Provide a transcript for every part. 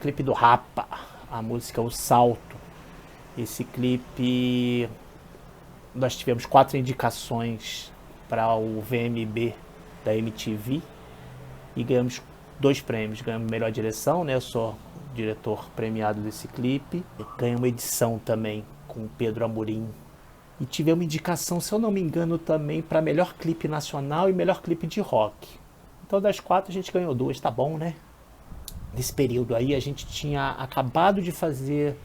Clipe do Rapa, a música O Salto. Esse clipe, nós tivemos 4 indicações para o VMB da MTV e ganhamos 2 prêmios. Ganhamos melhor direção, né? Eu sou diretor premiado desse clipe. Ganhamos uma edição também com o Pedro Amorim. E tivemos indicação, se eu não me engano, também para melhor clipe nacional e melhor clipe de rock. Então das 4 a gente ganhou 2, tá bom, né? Nesse período aí a gente tinha acabado de fazer,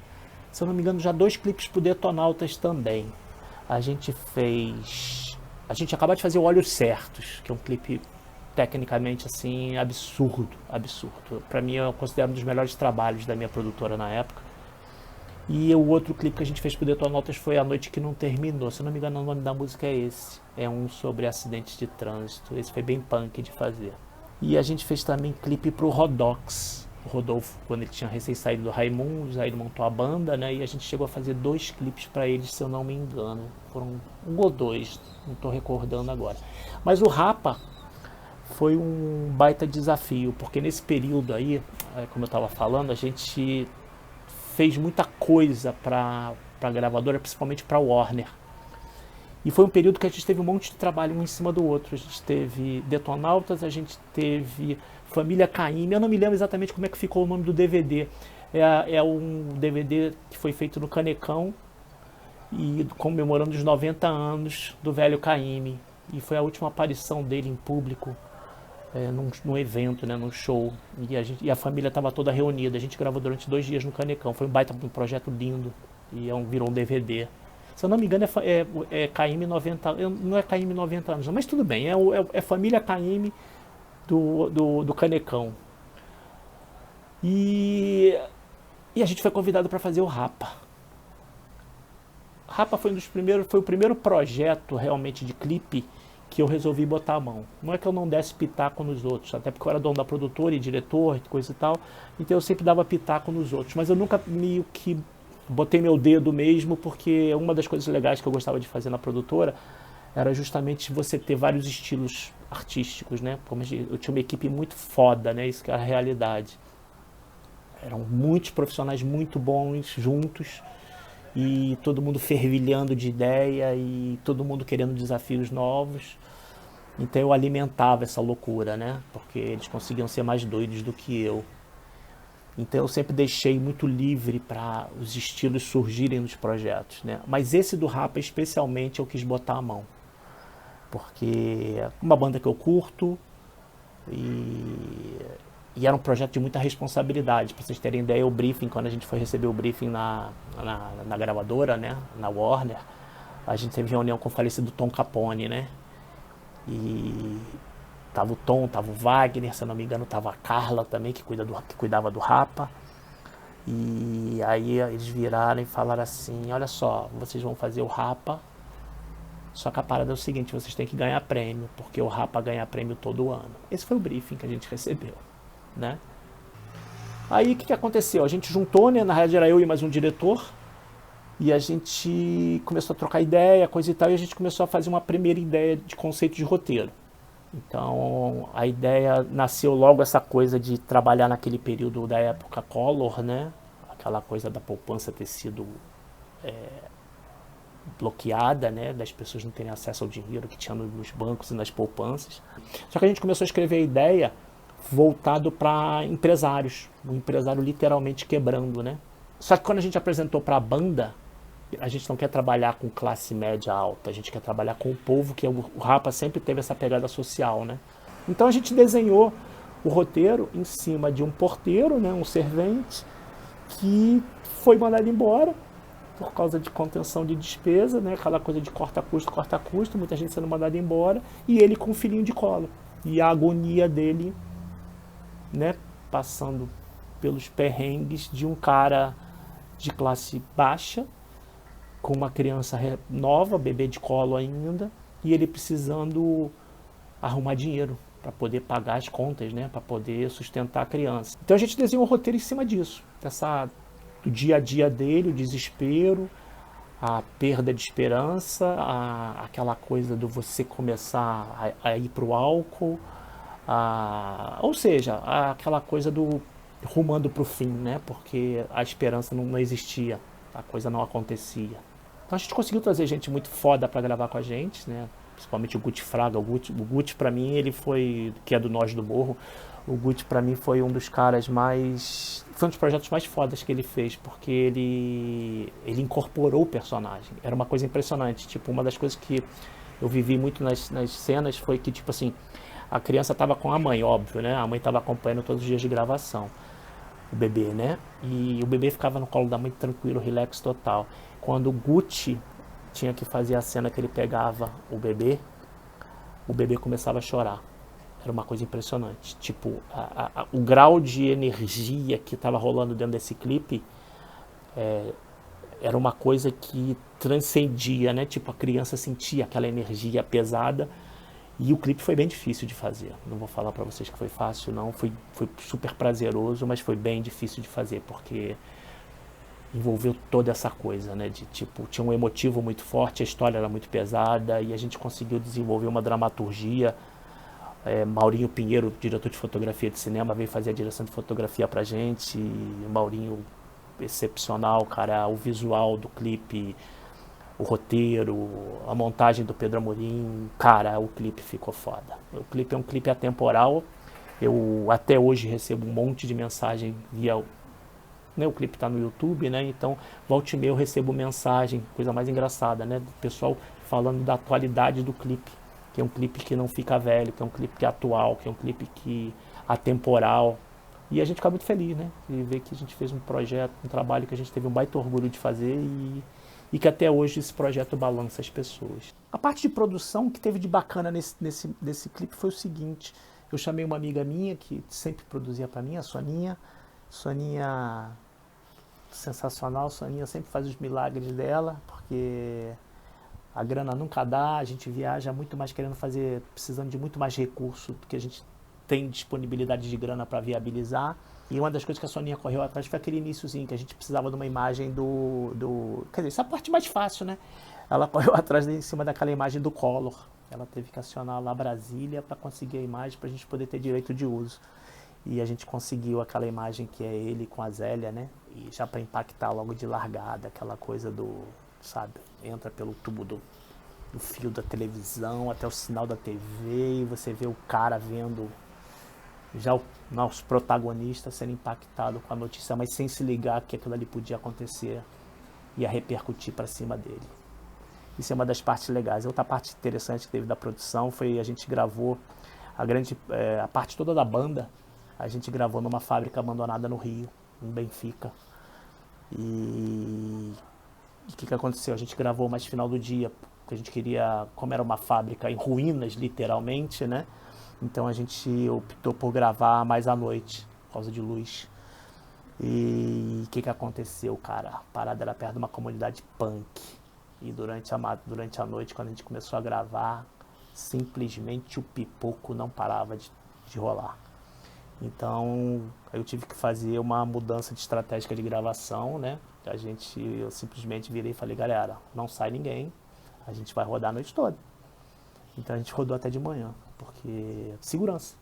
se eu não me engano, já 2 clipes pro Detonautas também. A gente acabou de fazer o Olhos Certos, que é um clipe tecnicamente assim absurdo. Pra mim eu considero um dos melhores trabalhos da minha produtora na época. E o outro clipe que a gente fez pro Detonautas foi A Noite Que Não Terminou. Se eu não me engano, o nome da música é esse. É um sobre acidentes de trânsito. Esse foi bem punk de fazer. E a gente fez também clipe pro Rodox. O Rodolfo, quando ele tinha recém saído do Raimundos, aí ele montou a banda, né? E a gente chegou a fazer 2 clipes para eles, se eu não me engano. Foram 1 ou 2, não tô recordando agora. Mas o Rapa foi um baita desafio, porque nesse período aí, como eu tava falando, a gente fez muita coisa pra gravadora, principalmente pra Warner. E foi um período que a gente teve um monte de trabalho um em cima do outro. A gente teve Detonautas, a gente teve Família Caymmi. Eu não me lembro exatamente como é que ficou o nome do DVD. É um DVD que foi feito no Canecão e comemorando os 90 anos do velho Caymmi. E foi a última aparição dele em público, num evento, né, num show. E a família estava toda reunida. A gente gravou durante 2 dias no Canecão. Foi um projeto lindo e virou um DVD. Se eu não me engano, é Caymmi 90 anos. Não é Caymmi 90 anos, mas tudo bem. É Família Caymmi do Canecão. E a gente foi convidado para fazer o Rapa. Rapa foi o primeiro projeto realmente de clipe que eu resolvi botar a mão. Não é que eu não desse pitaco nos outros, até porque eu era dono da produtora e diretor, coisa e tal. Então eu sempre dava pitaco nos outros. Mas eu nunca meio que botei meu dedo mesmo, porque uma das coisas legais que eu gostava de fazer na produtora era justamente você ter vários estilos artísticos, né? Como eu tinha uma equipe muito foda, né? Isso que é a realidade. Eram muitos profissionais muito bons juntos e todo mundo fervilhando de ideia e todo mundo querendo desafios novos. Então eu alimentava essa loucura, né? Porque eles conseguiam ser mais doidos do que eu. Então eu sempre deixei muito livre para os estilos surgirem nos projetos, né? Mas esse do Rapa especialmente eu quis botar a mão. Porque é uma banda que eu curto e era um projeto de muita responsabilidade. Para vocês terem ideia, o briefing, quando a gente foi receber o briefing na gravadora, né? Na Warner, a gente teve reunião com o falecido Tom Capone, né? E tava o Tom, tava o Wagner, se eu não me engano, tava a Carla também, que cuidava do Rapa. E aí eles viraram e falaram assim: olha só, vocês vão fazer o Rapa, só que a parada é o seguinte, vocês têm que ganhar prêmio, porque o Rapa ganha prêmio todo ano. Esse foi o briefing que a gente recebeu, né? Aí o que aconteceu? A gente juntou, né? Na realidade era eu e mais um diretor, e a gente começou a trocar ideia, coisa e tal, e a gente começou a fazer uma primeira ideia de conceito de roteiro. Então a ideia nasceu logo essa coisa de trabalhar naquele período da época Collor, né? Aquela coisa da poupança ter sido bloqueada, né? Das pessoas não terem acesso ao dinheiro que tinha nos bancos e nas poupanças. Só que a gente começou a escrever a ideia voltado para empresários, um empresário literalmente quebrando, né? Só que quando a gente apresentou para a banda, a gente não quer trabalhar com classe média alta, a gente quer trabalhar com o povo, que o Rapa sempre teve essa pegada social, né? Então a gente desenhou o roteiro em cima de um porteiro, né, um servente, que foi mandado embora por causa de contenção de despesa, né, aquela coisa de corta custo, muita gente sendo mandada embora, e ele com um filhinho de colo. E a agonia dele, né, passando pelos perrengues de um cara de classe baixa, com uma criança nova, bebê de colo ainda, e ele precisando arrumar dinheiro para poder pagar as contas, né, para poder sustentar a criança. Então a gente desenhou um roteiro em cima disso, do dia a dia dele, o desespero, a perda de esperança, aquela coisa do você começar a ir para o álcool, ou seja, aquela coisa do rumando pro fim, né? Porque a esperança não existia, a coisa não acontecia. Então a gente conseguiu trazer gente muito foda pra gravar com a gente, né? Principalmente o Guti Fraga. O Guti pra mim, ele foi, que é do Nós do Morro, o Guti pra mim foi um dos caras mais... Foi um dos projetos mais fodas que ele fez, porque ele incorporou o personagem. Era uma coisa impressionante. Tipo, uma das coisas que eu vivi muito nas cenas foi que, tipo assim, a criança tava com a mãe, óbvio, né? A mãe tava acompanhando todos os dias de gravação, o bebê, né? E o bebê ficava no colo da mãe tranquilo, relax total. Quando o Gucci tinha que fazer a cena que ele pegava o bebê começava a chorar. Era uma coisa impressionante. Tipo, o grau de energia que estava rolando dentro desse clipe era uma coisa que transcendia, né? Tipo, a criança sentia aquela energia pesada. E o clipe foi bem difícil de fazer. Não vou falar pra vocês que foi fácil, não. Foi super prazeroso, mas foi bem difícil de fazer, porque envolveu toda essa coisa, né? De tipo, tinha um emotivo muito forte, a história era muito pesada e a gente conseguiu desenvolver uma dramaturgia. Maurinho Pinheiro, diretor de fotografia de cinema, veio fazer a direção de fotografia pra gente. E o Maurinho, excepcional, cara. O visual do clipe, o roteiro, a montagem do Pedro Amorim, cara, o clipe ficou foda. O clipe é um clipe atemporal. Eu até hoje recebo um monte de mensagem via, né, o clipe tá no YouTube, né? Então, volta e meia eu recebo mensagem, coisa mais engraçada, né? Do pessoal falando da atualidade do clipe, que é um clipe que não fica velho, que é um clipe que é atual, que é um clipe que atemporal. E a gente fica muito feliz, né? De ver que a gente fez um projeto, um trabalho que a gente teve um baita orgulho de fazer e que até hoje esse projeto balança as pessoas. A parte de produção que teve de bacana nesse clipe foi o seguinte: eu chamei uma amiga minha que sempre produzia para mim, a Soninha. Soninha, sensacional. Soninha sempre faz os milagres dela, porque a grana nunca dá, a gente viaja muito mais querendo fazer, precisando de muito mais recurso do que a gente tem disponibilidade de grana para viabilizar. E uma das coisas que a Soninha correu atrás foi aquele iníciozinho, que a gente precisava de uma imagem Quer dizer, essa é a parte mais fácil, né? Ela correu atrás em cima daquela imagem do Collor. Ela teve que acionar lá Brasília para conseguir a imagem para a gente poder ter direito de uso. E a gente conseguiu aquela imagem que é ele com a Zélia, né? E já para impactar logo de largada, aquela coisa do, sabe, entra pelo tubo do fio da televisão até o sinal da TV e você vê o cara vendo já o nosso protagonista sendo impactado com a notícia, mas sem se ligar que aquilo ali podia acontecer e ia repercutir para cima dele. Isso é uma das partes legais. Outra parte interessante que teve da produção foi a gente gravou a parte toda da banda, a gente gravou numa fábrica abandonada no Rio, em Benfica. E o que aconteceu? A gente gravou mais final do dia, porque a gente queria, como era uma fábrica em ruínas, literalmente, né? Então a gente optou por gravar mais à noite, por causa de luz. E o que aconteceu, cara? A parada era perto de uma comunidade punk. E durante a noite, quando a gente começou a gravar, simplesmente o pipoco não parava de rolar. Então eu tive que fazer uma mudança de estratégia de gravação, né? Eu simplesmente virei e falei: galera, não sai ninguém, a gente vai rodar a noite toda. Então a gente rodou até de manhã, porque segurança,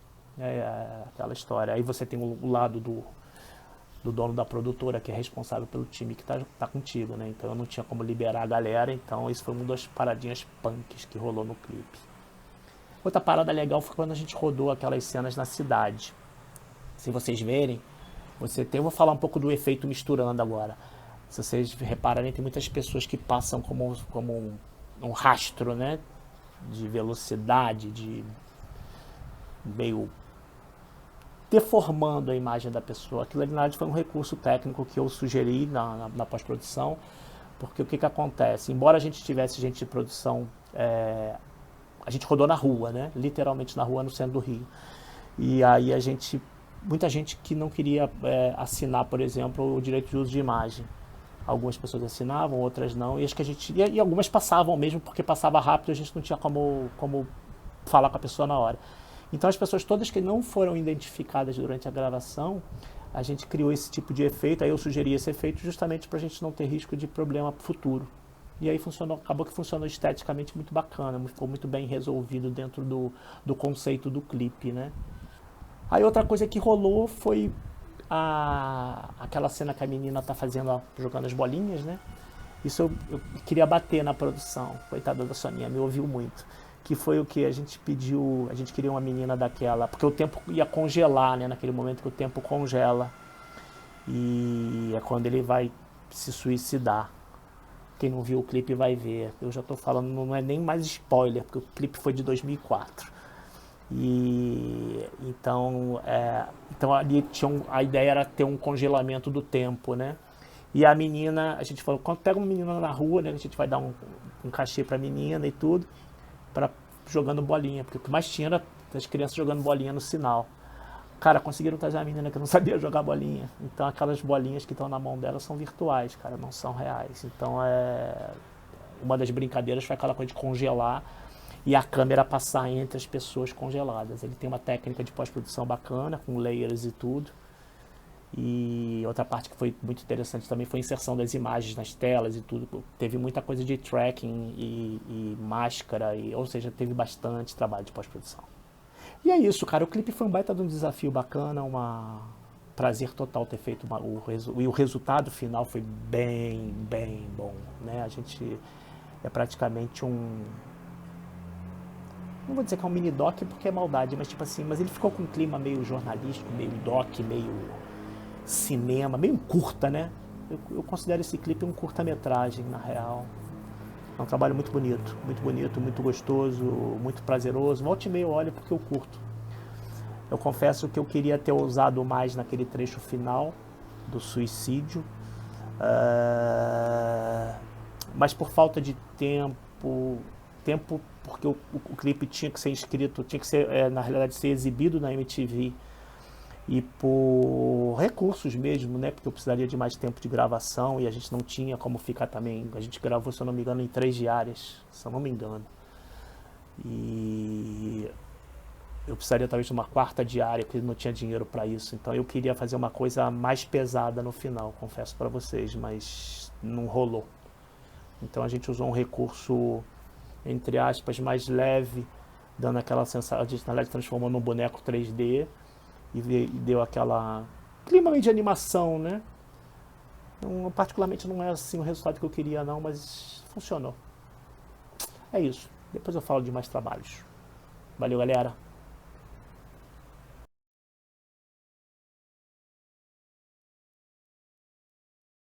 aquela história. Aí você tem o lado do dono da produtora, que é responsável pelo time que tá contigo, né? Então eu não tinha como liberar a galera, então isso foi uma das paradinhas punks que rolou no clipe. Outra parada legal foi quando a gente rodou aquelas cenas na cidade. Se vocês verem, eu vou falar um pouco do efeito misturando agora. Se vocês repararem, tem muitas pessoas que passam como um rastro, né? De velocidade, de meio deformando a imagem da pessoa. Aquilo ali, na verdade, foi um recurso técnico que eu sugeri na pós-produção, porque o que acontece? Embora a gente tivesse gente de produção, a gente rodou na rua, né? Literalmente na rua, no centro do Rio. E aí muita gente que não queria assinar, por exemplo, o direito de uso de imagem. Algumas pessoas assinavam, outras não, e acho que e algumas passavam mesmo, porque passava rápido, a gente não tinha como falar com a pessoa na hora. Então as pessoas todas que não foram identificadas durante a gravação, a gente criou esse tipo de efeito. Aí eu sugeri esse efeito justamente para a gente não ter risco de problema futuro. E aí acabou que funcionou esteticamente muito bacana, ficou muito bem resolvido dentro do conceito do clipe, né? Aí outra coisa que rolou foi aquela cena que a menina tá fazendo, jogando as bolinhas, né? Isso eu queria bater na produção. Coitada da Soninha, me ouviu muito. Que foi o que a gente pediu, a gente queria uma menina daquela, porque o tempo ia congelar, né? Naquele momento que o tempo congela. E é quando ele vai se suicidar. Quem não viu o clipe vai ver. Eu já tô falando, não é nem mais spoiler, porque o clipe foi de 2004. E então ali a ideia era ter um congelamento do tempo, né? E a menina, a gente falou, quando pega uma menina na rua, né, a gente vai dar um cachê pra menina e tudo, jogando bolinha, porque o que mais tinha era as crianças jogando bolinha no sinal. Cara, conseguiram trazer a menina que não sabia jogar bolinha. Então aquelas bolinhas que estão na mão dela são virtuais, cara, não são reais. Então uma das brincadeiras foi aquela coisa de congelar e a câmera passar entre as pessoas congeladas. Ele tem uma técnica de pós-produção bacana, com layers e tudo. E outra parte que foi muito interessante também foi a inserção das imagens nas telas e tudo. Teve muita coisa de tracking e máscara, ou seja, teve bastante trabalho de pós-produção. E é isso, cara. O clipe foi um baita de um desafio bacana, prazer total ter feito e o resultado final foi bem, bem bom, né? A gente é praticamente não vou dizer que é um mini doc porque é maldade, mas tipo assim, mas ele ficou com um clima meio jornalístico, meio doc, meio cinema, meio curta, né? Eu considero esse clipe um curta-metragem, na real. É um trabalho muito bonito, muito gostoso, muito prazeroso. Volte e meia eu olho porque eu curto. Eu confesso que eu queria ter usado mais naquele trecho final do suicídio, mas por falta de tempo porque o clipe tinha que ser inscrito, tinha que ser, na realidade, ser exibido na MTV, e por recursos mesmo, né? Porque eu precisaria de mais tempo de gravação e a gente não tinha como ficar também. A gente gravou, se eu não me engano, em 3 diárias, se eu não me engano. E eu precisaria talvez de uma 4ª diária, porque não tinha dinheiro para isso. Então eu queria fazer uma coisa mais pesada no final, confesso para vocês, mas não rolou. Então a gente usou um recurso, entre aspas, mais leve, dando aquela sensação, a gente na verdade transformou num boneco 3D e deu aquela clima meio de animação, né? Particularmente não é assim o resultado que eu queria não, mas funcionou. É isso. Depois eu falo de mais trabalhos. Valeu, galera.